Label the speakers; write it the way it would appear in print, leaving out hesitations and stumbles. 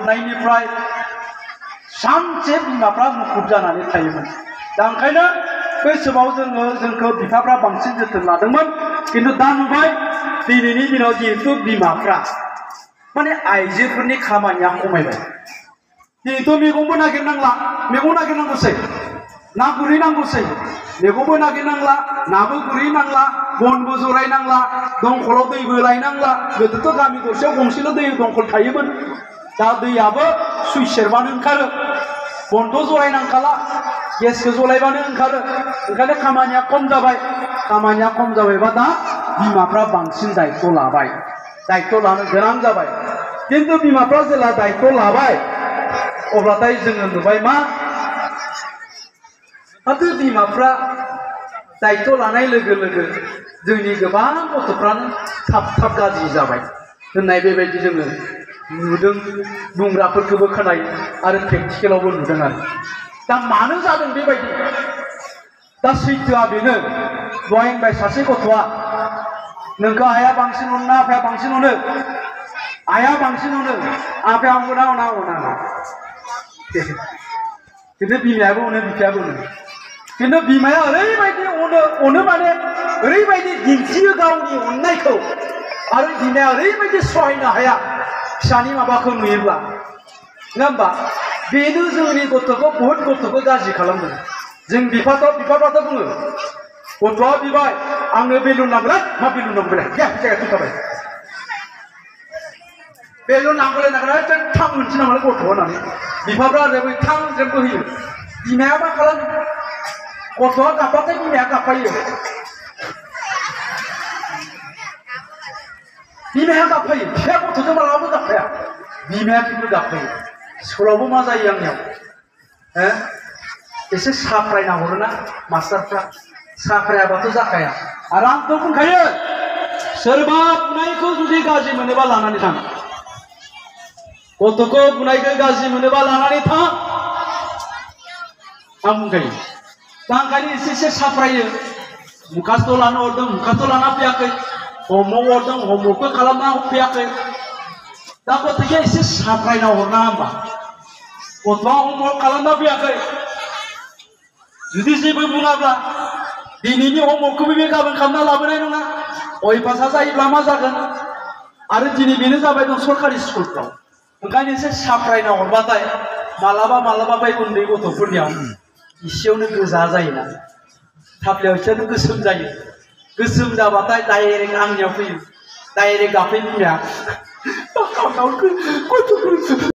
Speaker 1: नायनिफ्राय सानसे बिमाफ्रा मुखुब जानानै थायोमोन। दा ओंखायनो बै समाव जोंखौ बिफाफ्रा बांसिन जोथोन लादोंमोन। किन्तु दा नुबाय दिनैनि दिनाव जिहेतु बिमाफ्रा माने आइजोफोरनि खामानिया खमायबाय। जिहेतु मैगंबो नागिरनांला, मैगं नागिरनांगौसै, ना गुरहैनांगौसै, मैगंबो नागिरनांला, नाबो गुरहैनांला, बनबो जरायनांला, दंखलाव दैबो लायनांला। गोदोथ' गामि दरसेयाव गंसेल' दै दंखल थायोमोन। दा दैयाबो सुइच सेरबानो ओंखारो, बनथ' जरायनांखाला, गेसखौ जलायबानो ओंखारो। ओंखायनो खामानिया खम जाबाय। खामानिया खम जाबायबा दा बिमाफ्रा बांसिन दायित्व लाबाय, दायित्व लानो गोनां जाबाय। किन्तु बिमाफ्रा जेला दायित्व लाबाय अब्लाथाय जोङो नुबाय मा बिमाफ्रा दायित्व लानाय लोगो लोगो जोंनि गोबां गथ'फ्रानो थाब थाब गाज्रि जाबाय होननाय बेबायदि जोङो नुदों, बुंग्राफोरखौबो खोनायो आरो प्रेक्टिकेलावबो नुदों आरो। दा मानो जादों बेबायदि? दा सैथोआ बेनो, दहाय होनबाय सासे गथ'आ नोंखौ आइया बांसिन अनो आफाया बांसिन अनो, आइया बांसिन अनो आफाया अना अना अना, किन्तु बिमायाबो अनो बिफायाबो अनो। किन्तु बिमाया ओरैबायदि अनो माने ओरैबायदि दिन्थियो गावनि अननायखौ, आरो बिमाया ओरैबायदि सहायनो हाया फिसानि माबाखौ नुयोब्ला, नङा होमबा? बेनो जोंनि गथ'खौ बहुद गथ'खौ गाज्रि खालामदों। जों बिफाफ्राथ' बुङो, गथ'आ बिबाय आंनो बेलुन नांगोन, मा बेलुन नांगौलाय, जायगा थुखाबाय, बेलुन नांगौलाय नांगोन थां मोनसे नांगौलाय गथ' होननानै बिफाफ्रा ओरैबायदि थां जोंबो होयो। बिमाया मा खालामो? गथ'आ गाबबाथाय बिमाया गाबफायो, बिमाया गाबफायो, बिफाया गथ'जों मालाबाबो गाबफाया, बिमाया खिन्थु गाबफायो। स्कुलावबो मा जायो आंनियाव, एसे साफ्रायना हरोना मास्टारफ्रा, साफ्रायाबाथ' जाखाया। आरो आंथ' बुंखायो, सोरबा बुनायखौ जुदि गाज्रि मोनोबा लानानै थां, गथ'खौ बुनायखौ गाज्रि मोनोबा लानानै थां, आं बुंखायो। दा ओंखायनो एसे साफ्रायो, मुखास्थ' लानो हरदों मुखास्थ' लाना फैयाखै, हमवर्क हरदों हमवर्कबो खालामना फैयाखै। दा गथ'खौ एसे साफ्रायना हरनाङा होमबा? गथ'आ हमवर्क खालामना फैयाखै, जुदि जेबो बुङाब्ला दिनैनि हमवर्कखौबो बे गाबोन खालामना लाबोनाय नङा, अयभासा जायोब्ला मा जागोन? आरो दिनै बेनो जाबाय दं सरकारि स्कुलफ्राव। ओंखायनो एसे साफ्रायना हरबाथाय मालाबा बै उन्दै गथ'फोरनियाव इसेयावनो गोजा जायोना, थाफ्लायाव एसेयावनो गोसोम जायो। गोसोम जाबाथाय डाइरेक्ट आंनियाव फैयो, डाइरेक्ट गाबफैयो बिमाया।